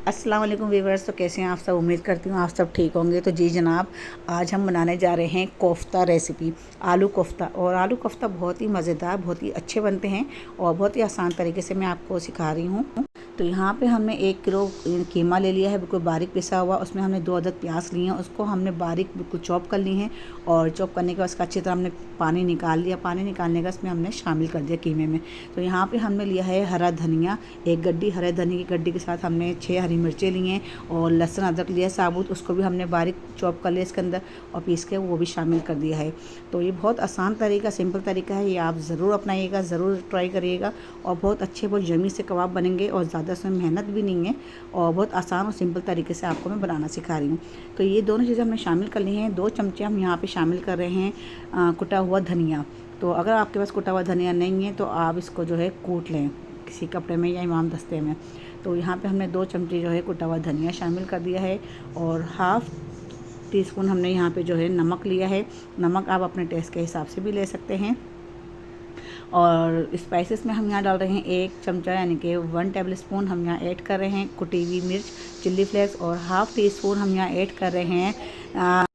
अस्सलाम वालेकुम व्यूअर्स। तो कैसे हैं आप सब? उम्मीद करती हूँ आप सब ठीक होंगे। तो जी जनाब, आज हम बनाने जा रहे हैं कोफ्ता रेसिपी, आलू कोफ्ता। और आलू कोफ्ता बहुत ही मज़ेदार, बहुत ही अच्छे बनते हैं और बहुत ही आसान तरीके से मैं आपको सिखा रही हूँ। तो यहाँ पे हमने 1 किलो कीमा ले लिया है, बिल्कुल बारीक पिसा हुआ। उसमें हमने 2 अदद प्याज लिए हैं, उसको हमने बारीक बिल्कुल चॉप कर ली हैं। और चॉप करने के बाद उसका अच्छी तरह हमने पानी निकाल लिया। पानी निकालने का इसमें हमने शामिल कर दिया कीमे में। तो यहाँ पे हमने लिया है हरा धनिया, 1 गड्डी हरे धनिया की गड्डी के साथ हमने 6 हरी मिर्चें ली हैं। और लहसुन अदरक लिया साबुत, उसको भी हमने बारीक चॉप कर लिया इसके अंदर और पीस के वो भी शामिल कर दिया है। तो ये बहुत आसान तरीका, सिंपल तरीका है, ये आप ज़रूर अपनाइएगा, ज़रूर ट्राई करिएगा। और बहुत अच्छे, बहुत यम्मी से कबाब बनेंगे और ज़्यादा इसमें मेहनत भी नहीं है और बहुत आसान और सिंपल तरीके से आपको मैं बनाना सिखा रही हूँ। तो ये दोनों चीज़ें हमने शामिल कर ली हैं। 2 चमचे हम यहाँ पे शामिल कर रहे हैं कुटा हुआ धनिया। तो अगर आपके पास कुटा हुआ धनिया नहीं है तो आप इसको जो है कूट लें किसी कपड़े में या इमाम दस्ते में। तो यहाँ पे हमने 2 चमचे जो है कुटा हुआ धनिया शामिल कर दिया है। और हाफ़ टी स्पून हमने यहाँ पे जो है नमक लिया है। नमक आप अपने टेस्ट के हिसाब से भी ले सकते हैं। और स्पाइसेस में हम यहाँ डाल रहे हैं 1 चमचा यानी कि 1 टेबल स्पून हम यहाँ ऐड कर रहे हैं कुटी हुई मिर्च, चिल्ली फ्लेक्स। और हाफ़ टी स्पून हम यहाँ ऐड कर रहे हैं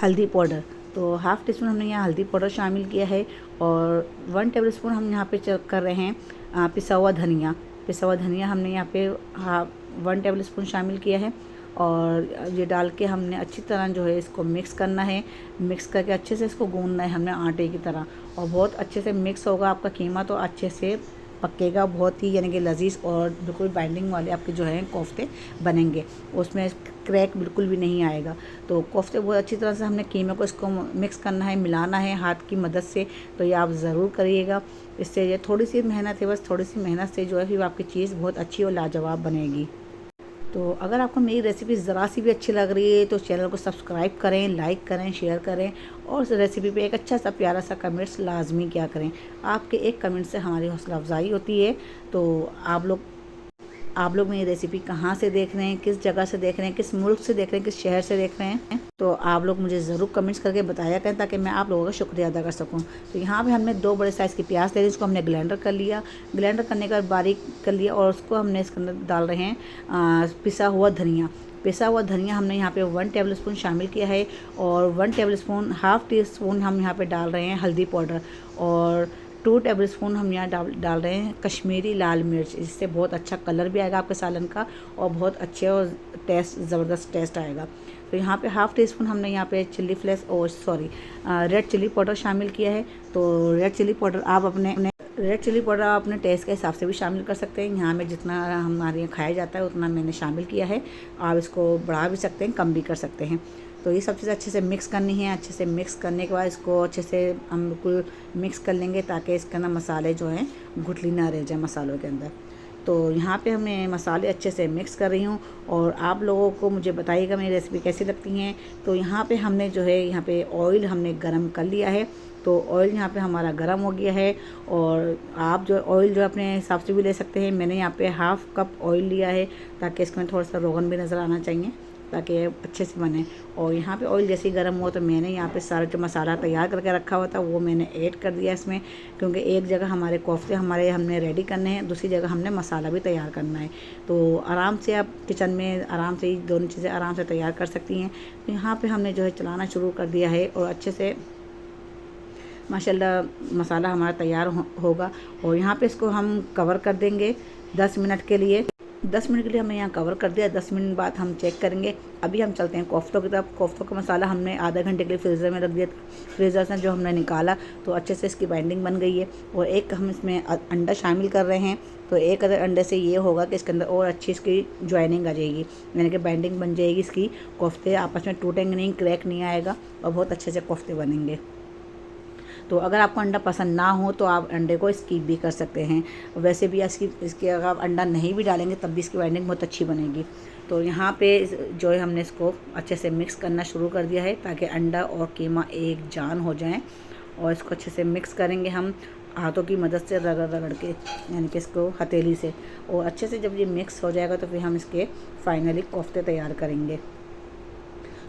हल्दी पाउडर। तो हाफ़ टी स्पून हमने यहाँ हल्दी पाउडर शामिल किया है। और 1 टेबल स्पून हम यहाँ पे कर रहे हैं पिसा हुआ धनिया। पिसा हुआ धनिया हमने यहाँ पे 1 टेबल स्पून शामिल किया है। और ये डाल के हमने अच्छी तरह जो है इसको मिक्स करना है। मिक्स करके अच्छे से इसको गूंदना है हमने आटे की तरह। और बहुत अच्छे से मिक्स होगा आपका कीमा तो अच्छे से पकेगा, बहुत ही यानी कि लजीज और बिल्कुल बाइंडिंग वाले आपके जो है कोफ्ते बनेंगे। उसमें क्रैक बिल्कुल भी नहीं आएगा। तो कोफ्ते बहुत अच्छी तरह से हमने कीमे को इसको मिक्स करना है, मिलाना है हाथ की मदद से। तो ये आप ज़रूर करिएगा। इससे ये थोड़ी सी मेहनत है, बस थोड़ी सी मेहनत से जो है फिर आपकी चीज़ बहुत अच्छी और लाजवाब बनेगी। तो अगर आपको मेरी रेसिपी ज़रा सी भी अच्छी लग रही है तो चैनल को सब्सक्राइब करें, लाइक करें, शेयर करें और उस रेसिपी पे एक अच्छा सा प्यारा सा कमेंट्स लाजमी क्या करें। आपके एक कमेंट से हमारी हौसला अफजाई होती है। तो आप लोग मेरी रेसिपी कहाँ से देख रहे हैं, किस जगह से देख रहे हैं, किस मुल्क से देख रहे हैं, किस शहर से देख रहे हैं, तो आप लोग मुझे ज़रूर कमेंट्स करके बताया करें ताकि मैं आप लोगों का शुक्रिया अदा कर सकूं। तो यहाँ पे हमने 2 बड़े साइज़ की प्याज ले ली, इसको हमने ग्राइंडर कर लिया। ग्राइंडर करने के बाद बारीक कर लिया और उसको हमने इसके अंदर डाल रहे हैं पिसा हुआ धनिया। पिसा हुआ धनिया हमने यहाँ पे 1 टेबल स्पून शामिल किया है। और 1 table spoon, half tea spoon हम यहाँ पे डाल रहे हैं हल्दी पाउडर। और 2 टेबल स्पून हम यहाँ डाल रहे हैं कश्मीरी लाल मिर्च। इससे बहुत अच्छा कलर भी आएगा आपके सालन का और बहुत अच्छे और टेस्ट, ज़बरदस्त टेस्ट आएगा। तो यहाँ पे हाफ़ टी स्पून हमने यहाँ पे चिल्ली फ्लेक्स और रेड चिल्ली पाउडर शामिल किया है। तो रेड चिल्ली पाउडर आप अपने टेस्ट के हिसाब से भी शामिल कर सकते हैं। यहाँ में जितना हमारे यहाँ खाया जाता है उतना मैंने शामिल किया है। आप इसको बढ़ा भी सकते हैं, कम भी कर सकते हैं। तो ये सब चीज़ अच्छे से मिक्स करनी है। अच्छे से मिक्स करने के बाद इसको अच्छे से हम बिल्कुल मिक्स कर लेंगे ताकि इसके अंदर मसाले जो हैं गुठली ना रह जाए मसालों के अंदर। तो यहाँ पे हमने मसाले अच्छे से मिक्स कर रही हूँ। और आप लोगों को मुझे बताइएगा मेरी रेसिपी कैसी लगती हैं। तो यहाँ पे हमने जो है यहाँ पे ऑयल हमने गरम कर लिया है। तो ऑयल यहाँ पे हमारा गरम हो गया है। और आप जो ऑयल जो अपने हिसाब से भी ले सकते हैं। मैंने यहाँ पे हाफ़ कप ऑयल लिया है ताकि इसमें थोड़ा सा रोगन भी नज़र आना चाहिए ताकि अच्छे से बने। और यहाँ पे ऑयल जैसे ही गर्म हुआ तो मैंने यहाँ पे सारा जो मसाला तैयार करके रखा हुआ था वो मैंने ऐड कर दिया इसमें। क्योंकि एक जगह हमारे कोफ्ते हमने रेडी करने हैं, दूसरी जगह हमने मसाला भी तैयार करना है। तो आराम से आप किचन में आराम से ही दोनों चीज़ें आराम से तैयार कर सकती हैं। तो यहाँ पर हमने जो है चलाना शुरू कर दिया है और अच्छे से माशाल्लाह मसाला हमारा तैयार होगा। और यहाँ पे इसको हम कवर कर देंगे 10 मिनट के लिए। 10 मिनट के लिए हमने यहाँ कवर कर दिया। 10 मिनट बाद हम चेक करेंगे। अभी हम चलते हैं कोफ्तों की तरफ। कोफ्तों का मसाला हमने आधा घंटे के लिए फ्रीज़र में रख दिया। फ्रीज़र से जो हमने निकाला तो अच्छे से इसकी बाइंडिंग बन गई है। और एक हम इसमें अंडा शामिल कर रहे हैं। तो एक अदर अंडे से ये होगा कि इसके अंदर और अच्छी इसकी ज्वाइनिंग आ जाएगी, यानी कि बाइंडिंग बन जाएगी इसकी। कोफ्ते आपस में टूटेंगे नहीं, क्रैक नहीं आएगा और बहुत अच्छे से कोफ्ते बनेंगे। तो अगर आपको अंडा पसंद ना हो तो आप अंडे को स्किप भी कर सकते हैं। वैसे भी इसके अगर आप अंडा नहीं भी डालेंगे तब भी इसकी बाइंडिंग बहुत अच्छी बनेगी। तो यहाँ पे जो है हमने इसको अच्छे से मिक्स करना शुरू कर दिया है ताकि अंडा और कीमा एक जान हो जाएं। और इसको अच्छे से मिक्स करेंगे हम हाथों की मदद से रगड़ रगड़ के, यानी कि इसको हथेली से। और अच्छे से जब ये मिक्स हो जाएगा तो फिर हम इसके फाइनली कोफ्ते तैयार करेंगे।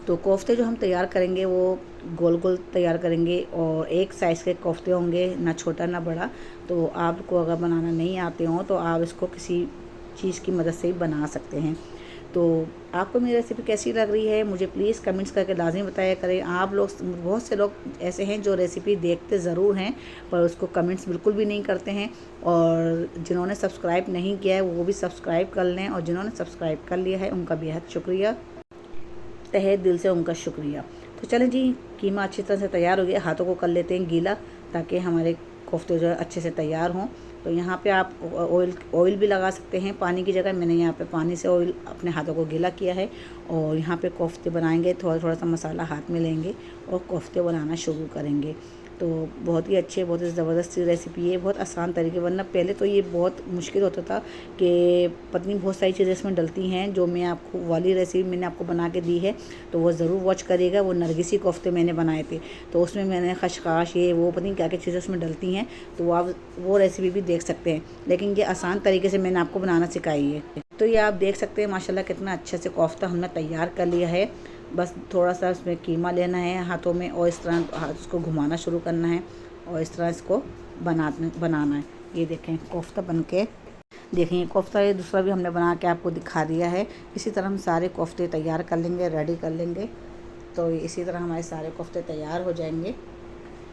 तो कोफ्ते जो हम तैयार करेंगे वो गोल गोल तैयार करेंगे और एक साइज़ के कोफ्ते होंगे, ना छोटा ना बड़ा। तो आपको अगर बनाना नहीं आते हो तो आप इसको किसी चीज़ की मदद से ही बना सकते हैं। तो आपको मेरी रेसिपी कैसी लग रही है मुझे प्लीज़ कमेंट्स करके लाज़मी बताया करें। आप लोग, बहुत से लोग ऐसे हैं जो रेसिपी देखते ज़रूर हैं पर उसको कमेंट्स बिल्कुल भी नहीं करते हैं, और जिन्होंने सब्सक्राइब नहीं किया है वो भी सब्सक्राइब कर लें, और जिन्होंने सब्सक्राइब कर लिया है उनका बेहद शुक्रिया, तहे दिल से उनका शुक्रिया। तो चलें जी, कीमा अच्छी तरह से तैयार हो गया, हाथों को कर लेते हैं गीला ताकि हमारे कोफ्ते जो है अच्छे से तैयार हों। तो यहाँ पे आप ऑयल भी लगा सकते हैं पानी की जगह। मैंने यहाँ पे पानी से ऑयल अपने हाथों को गीला किया है, और यहाँ पे कोफ्ते बनाएंगे, थोड़ा थोड़ा सा मसाला हाथ में लेंगे और कोफ्ते बनाना शुरू करेंगे। तो बहुत ही अच्छी, बहुत ही ज़बरदस्त सी रेसिपी है, बहुत आसान तरीके, वरना पहले तो ये बहुत मुश्किल होता था कि पत्नी बहुत सारी चीज़ें इसमें डलती हैं। जो मैं आपको वाली रेसिपी मैंने आपको बना के दी है तो वो ज़रूर वॉच करिएगा। वो नरगिसी कोफ्ते मैंने बनाए थे, तो उसमें मैंने खशखाश ये वो पता नहीं क्या क्या चीज़ें उसमें डलती हैं, तो आप वो रेसिपी भी देख सकते हैं। लेकिन ये आसान तरीके से मैंने आपको बनाना सिखाई है। तो ये आप देख सकते हैं माशाल्लाह कितना अच्छे से कोफ्ता हमने तैयार कर लिया है। बस थोड़ा सा उसमें कीमा लेना है हाथों में, और इस तरह हाथ उसको घुमाना शुरू करना है, और इस तरह इसको बनाना है। ये देखें कोफ्ता बनके, देखें कोफ्ता ये दूसरा भी हमने बना के आपको दिखा दिया है। इसी तरह हम सारे कोफ्ते तैयार कर लेंगे, रेडी कर लेंगे। तो इसी तरह हमारे सारे कोफ्ते तैयार हो जाएंगे।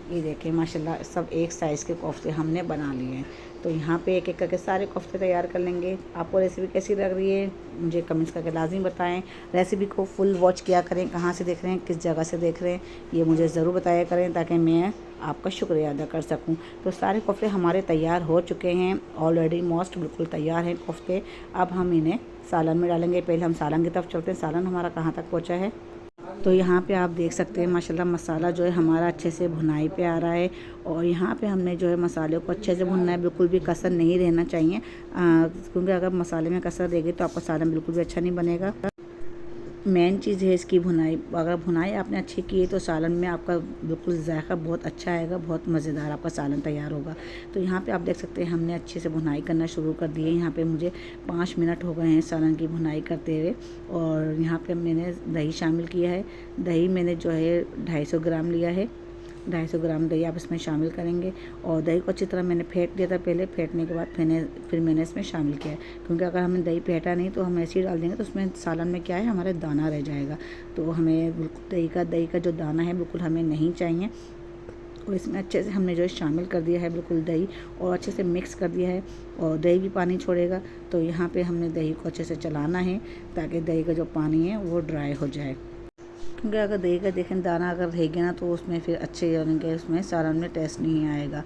ये देखें माशाल्लाह सब एक साइज़ के कोफ्ते हमने बना लिए हैं। तो यहाँ पे एक एक करके सारे कोफ्ते तैयार कर लेंगे। आपको रेसिपी कैसी लग रही है मुझे कमेंट्स करके लाज़मी बताएं। रेसिपी को फुल वॉच किया करें, कहाँ से देख रहे हैं, किस जगह से देख रहे हैं, ये मुझे ज़रूर बताया करें ताकि मैं आपका शुक्रिया अदा कर सकूं। तो सारे कोफ्ते हमारे तैयार हो चुके हैं ऑलरेडी, मोस्ट बिल्कुल तैयार हैं कोफ्ते। अब हम इन्हें सालन में डालेंगे। पहले हम सालन की तरफ चलते हैं, सालन हमारा कहाँ तक पहुँचा है। तो यहाँ पे आप देख सकते हैं माशाल्लाह मसाला जो है हमारा अच्छे से भुनाई पे आ रहा है, और यहाँ पे हमने जो है मसाले को अच्छे से भुनना है, बिल्कुल भी कसर नहीं रहना चाहिए, क्योंकि अगर मसाले में कसर रहेगी तो आपका सालन बिल्कुल भी अच्छा नहीं बनेगा। मेन चीज़ है इसकी भुनाई। अगर भुनाई आपने अच्छी की है तो सालन में आपका बिल्कुल जायका बहुत अच्छा आएगा, बहुत मज़ेदार आपका सालन तैयार होगा। तो यहाँ पे आप देख सकते हैं हमने अच्छे से भुनाई करना शुरू कर दी है। यहाँ पे मुझे 5 मिनट हो गए हैं सालन की भुनाई करते हुए, और यहाँ पे मैंने दही शामिल किया है। दही मैंने जो है 250 ग्राम लिया है। 250 ग्राम दही आप इसमें शामिल करेंगे, और दही को अच्छी तरह मैंने फेंट दिया था पहले। फेंटने के बाद फिर मैंने इसमें शामिल किया है, क्योंकि अगर हमने दही फेंटा नहीं तो हम ऐसे ही डाल देंगे तो उसमें सालन में क्या है हमारे दाना रह जाएगा। तो हमें बिल्कुल दही का जो दाना है बिल्कुल हमें नहीं चाहिए। और इसमें अच्छे से हमने जो है शामिल कर दिया है बिल्कुल दही, और अच्छे से मिक्स कर दिया है, और दही भी पानी छोड़ेगा। तो यहाँ पे हमने दही को अच्छे से चलाना है ताकि दही का जो पानी है वो ड्राई हो जाए, क्योंकि अगर दही का देखें दाना अगर रहेगा ना तो उसमें फिर अच्छे यानी कि उसमें सालन में टेस्ट नहीं आएगा।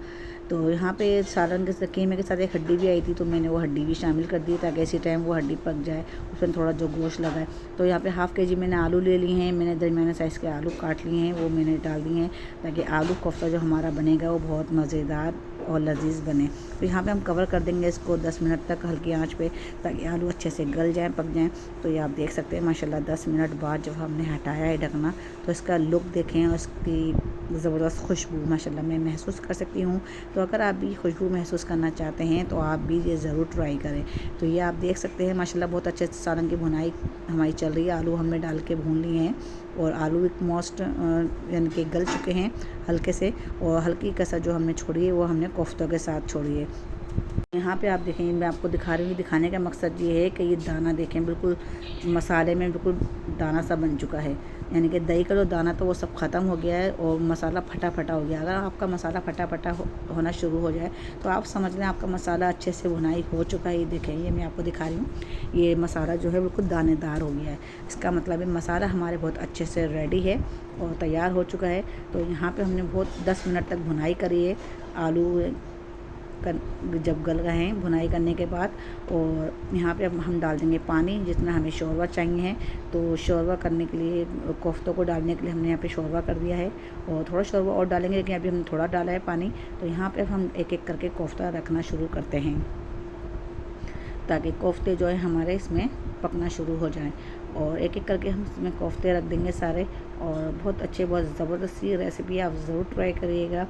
तो यहाँ पे सालन के कीमे के साथ एक हड्डी भी आई थी, तो मैंने वो हड्डी भी शामिल कर दी ताकि इसी टाइम वो हड्डी पक जाए, उसमें थोड़ा जो गोश्त लगा है। तो यहाँ पे हाफ़ kg मैंने आलू ले लिए हैं, मैंने दरमियाने साइज़ के आलू काट लिए हैं, वो मैंने डाल दिए हैं ताकि आलू कोफ्ता जो हमारा बनेगा वो बहुत मज़ेदार और लजीज बने। तो यहाँ पे हम कवर कर देंगे इसको 10 मिनट तक हल्की आंच पे, ताकि आलू अच्छे से गल जाएं, पक जाएं। तो ये आप देख सकते हैं माशाल्लाह 10 मिनट बाद जब हमने हटाया है ढकना, तो इसका लुक देखें और इसकी ज़बरदस्त खुशबू माशाल्लाह मैं महसूस कर सकती हूँ। तो अगर आप भी खुशबू महसूस करना चाहते हैं तो आप भी ये ज़रूर ट्राई करें। तो ये आप देख सकते हैं माशाल्लाह बहुत अच्छे से सालन की भुनाई हमारी चल रही है। आलू हमने डाल के भून लिए हैं, और आलू मोस्ट यानी कि गल चुके हैं हल्के से, और हल्की कसर जो हमने छोड़ी है वो हमने कोफ्तों के साथ छोड़ी है। यहाँ पे आप देखेंगे, मैं आपको दिखा रही हूँ, दिखाने का मकसद ये है कि ये दाना देखें बिल्कुल मसाले में बिल्कुल दाना सा बन चुका है, यानी कि दही का जो दाना था वो सब ख़त्म हो गया है और मसाला फटा फटा हो गया। अगर आपका मसाला फटा फटा होना शुरू हो जाए तो आप समझ लें आपका मसाला अच्छे से भुनाई हो चुका है। ये देखें, ये मैं आपको दिखा रही हूँ, ये मसाला जो है बिल्कुल दानेदार हो गया है। इसका मतलब है मसाला हमारे बहुत अच्छे से रेडी है और तैयार हो चुका है। तो यहाँ पर हमने बहुत 10 मिनट तक भुनाई करी है आलू जब गल गए हैं भुनाई करने के बाद। और यहाँ पे अब हम डाल देंगे पानी जितना हमें शोरबा चाहिए है। तो शोरबा करने के लिए कोफ्तों को डालने के लिए हमने यहाँ पे शोरबा कर दिया है, और थोड़ा शोरबा और डालेंगे, लेकिन अभी हमने थोड़ा डाला है पानी। तो यहाँ पे हम एक एक करके कोफ्ता रखना शुरू करते हैं ताकि कोफ्ते जो है हमारे इसमें पकना शुरू हो जाएं, और एक एक करके हम इसमें कोफ्ते रख देंगे सारे। और बहुत अच्छे, बहुत ज़बरदस्त सी रेसिपी आप ज़रूर ट्राई करिएगा।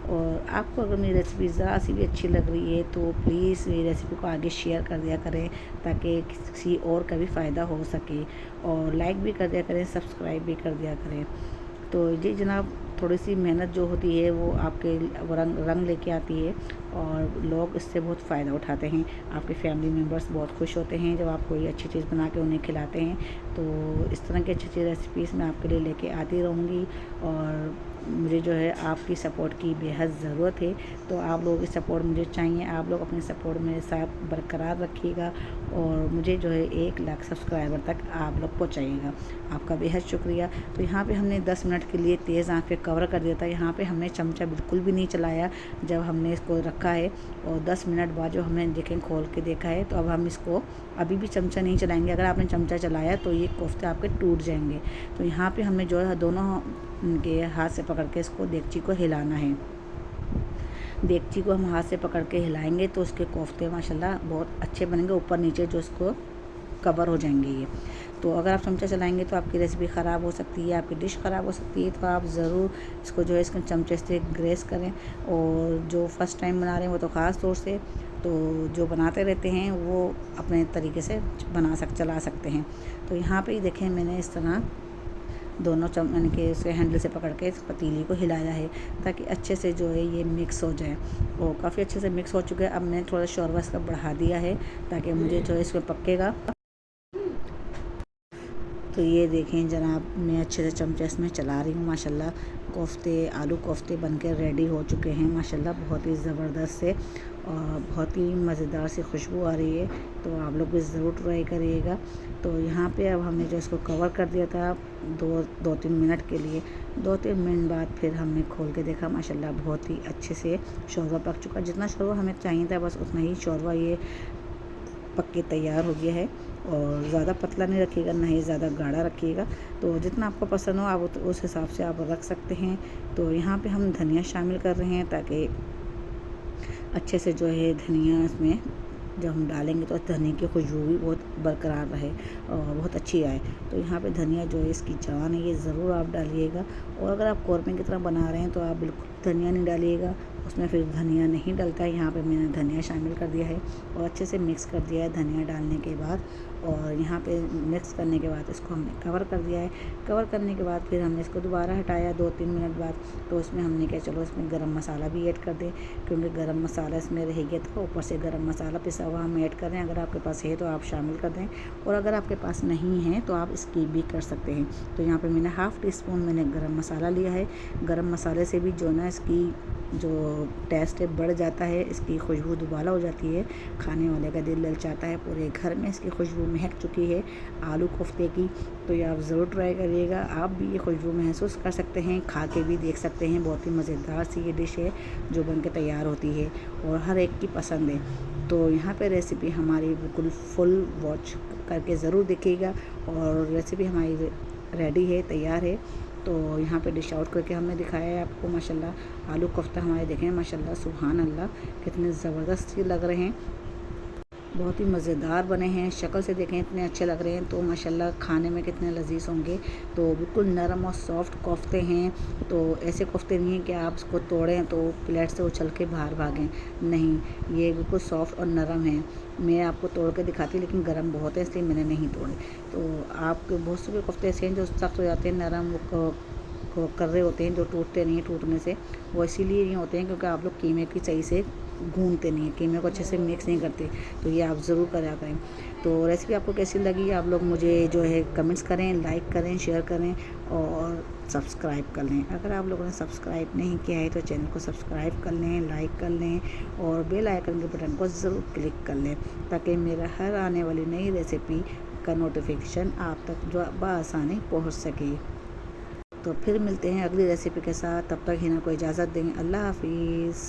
और आपको अगर मेरी रेसिपी ज़रा सी भी अच्छी लग रही है तो प्लीज़ मेरी रेसिपी को आगे शेयर कर दिया करें ताकि किसी और का भी फ़ायदा हो सके, और लाइक भी कर दिया करें, सब्सक्राइब भी कर दिया करें। तो जी जनाब, थोड़ी सी मेहनत जो होती है वो आपके रंग रंग लेके आती है और लोग इससे बहुत फ़ायदा उठाते हैं। आपके फैमिली मेम्बर्स बहुत खुश होते हैं जब आप कोई अच्छी चीज़ बना के उन्हें खिलाते हैं। तो इस तरह की अच्छी अच्छी रेसिपीज़ मैं आपके लिए लेके आती रहूँगी और मुझे जो है आपकी सपोर्ट की बेहद ज़रूरत है। तो आप लोगों की सपोर्ट मुझे चाहिए। आप लोग अपनी सपोर्ट मेरे साथ बरकरार रखिएगा और मुझे जो है 1 लाख सब्सक्राइबर तक आप लोग पहुँचाइएगा। आपका बेहद शुक्रिया। तो यहाँ पे हमने 10 मिनट के लिए तेज़ आंच पे कवर कर दिया था। यहाँ पे हमने चमचा बिल्कुल भी नहीं चलाया जब हमने इसको रखा है और 10 मिनट बाद जो हमने देखें खोल के देखा है। तो अब हम इसको अभी भी चमचा नहीं चलाएंगे। अगर आपने चमचा चलाया तो ये कोफ्ते आपके टूट जाएंगे। तो यहाँ पे हमने जो है दोनों के हाथ से पकड़ के इसको देगची को हिलाना है। देगची को हम हाथ से पकड़ के हिलाएंगे तो उसके कोफ्ते माशाल्लाह बहुत अच्छे बनेंगे, ऊपर नीचे जो इसको कवर हो जाएंगे ये। तो अगर आप चमचा चलाएंगे तो आपकी रेसिपी ख़राब हो सकती है, आपकी डिश ख़राब हो सकती है। तो आप ज़रूर इसको जो है इसके चमचे से ग्रेस करें। और जो फर्स्ट टाइम बना रहे हैं वो तो ख़ास तौर से, तो जो बनाते रहते हैं वो अपने तरीके से चला सकते हैं। तो यहाँ पे देखें मैंने इस तरह दोनों यानी कि उसे हैंडल से पकड़ के इस पतीली को हिलाया है ताकि अच्छे से जो है ये मिक्स हो जाए। और काफ़ी अच्छे से मिक्स हो चुका है। अब मैंने थोड़ा शोरबा इसका बढ़ा दिया है ताकि मुझे जो है इसमें पकेगा। तो ये देखें जनाब, मैं अच्छे से चमचे इसमें चला रही हूँ। माशाल्लाह आलू कोफ्ते बनकर रेडी हो चुके हैं माशाल्लाह, बहुत ही ज़बरदस्त से और बहुत ही मज़ेदार सी खुशबू आ रही है। तो आप लोग भी ज़रूर ट्राई करिएगा। तो यहाँ पे अब हमने जो इसको कवर कर दिया था 2-3 मिनट के लिए। 2-3 मिनट बाद फिर हमने खोल के देखा, माशाल्लाह बहुत ही अच्छे से शोरबा पक चुका। जितना शोरबा हमें चाहिए था बस उतना ही शोरबा ये पक के तैयार हो गया है। और ज़्यादा पतला नहीं रखिएगा, ना ही ज़्यादा गाढ़ा रखिएगा। तो जितना आपको पसंद हो आप उस हिसाब से आप रख सकते हैं। तो यहाँ पे हम धनिया शामिल कर रहे हैं ताकि अच्छे से जो है धनिया इसमें जब हम डालेंगे तो धनिया की खुशबू भी बहुत बरकरार रहे और बहुत अच्छी आए। तो यहाँ पे धनिया जो है इसकी जान है, ये ज़रूर आप डालिएगा। और अगर आप कौरमे की तरह बना रहे हैं तो आप बिल्कुल धनिया नहीं डालिएगा, उसमें फिर धनिया नहीं डलता है। यहाँ पे मैंने धनिया शामिल कर दिया है और अच्छे से मिक्स कर दिया है धनिया डालने के बाद। और यहाँ पे मिक्स करने के बाद इसको हमने कवर कर दिया है। कवर करने के बाद फिर हमने इसको दोबारा हटाया 2-3 मिनट बाद। तो इसमें हमने क्या, चलो इसमें गरम मसाला भी ऐड कर दें क्योंकि गरम मसाला इसमें रह गया था। ऊपर से गरम मसाला पिसा हुआ हम ऐड कर रहे हैं। अगर आपके पास है तो आप शामिल कर दें और अगर आपके पास नहीं है तो आप स्किप भी कर सकते हैं। तो यहाँ पे मैंने ½ टीस्पून मैंने गरम मसाला लिया है। गरम मसाले से भी जो ना इसकी जो टेस्ट है बढ़ जाता है, इसकी खुशबू दुबाला हो जाती है, खाने वाले का दिल ललचाता है। पूरे घर में इसकी खुशबू महक चुकी है आलू कोफ्ते की। तो ये आप ज़रूर ट्राई करिएगा। आप भी ये खुशबू महसूस कर सकते हैं, खा के भी देख सकते हैं। बहुत ही मज़ेदार सी ये डिश है जो बन के तैयार होती है और हर एक की पसंद है। तो यहाँ पे रेसिपी हमारी बिल्कुल फुल वॉच करके ज़रूर देखिएगा। और रेसिपी हमारी रेडी है, तैयार है। तो यहाँ पे डिश आउट करके हमने दिखाया है आपको। माशाल्लाह आलू कोफ्ता हमारे देखें, माशाल्लाह सुभान अल्लाह कितने ज़बरदस्त ही लग रहे हैं, बहुत ही मज़ेदार बने हैं। शक्ल से देखें इतने अच्छे लग रहे हैं तो माशाल्लाह खाने में कितने लजीज होंगे। तो बिल्कुल नरम और सॉफ्ट कोफ्ते हैं। तो ऐसे कोफ्ते नहीं हैं कि आप इसको तोड़ें तो प्लेट से उछल के बाहर भागें, नहीं, ये बिल्कुल सॉफ्ट और नरम हैं। मैं आपको तोड़ के दिखाती लेकिन गर्म बहुत है इसलिए मैंने नहीं तोड़े। तो आपके बहुत से कोफ्ते ऐसे हैं जो सख्त हो जाते हैं, नरम कर रहे होते हैं, जो टूटते नहीं हैं। टूटने से वो इसीलिए नहीं होते हैं क्योंकि आप लोग कीमे की सही से गूंदते नहीं हैं, कीमे को अच्छे से मिक्स नहीं करते। तो ये आप ज़रूर करा करें। तो रेसिपी आपको कैसी लगी आप लोग मुझे जो है कमेंट्स करें, लाइक करें, शेयर करें और सब्सक्राइब कर लें। अगर आप लोगों ने सब्सक्राइब नहीं किया है तो चैनल को सब्सक्राइब कर लें, लाइक कर लें और बेल आइकन के बटन को ज़रूर क्लिक कर लें ताकि मेरा हर आने वाली नई रेसिपी का नोटिफिकेशन आप तक जो बआसानी पहुँच सके। तो फिर मिलते हैं अगली रेसिपी के साथ, तब तक हिना को इजाज़त दें। अल्लाह हाफिज़।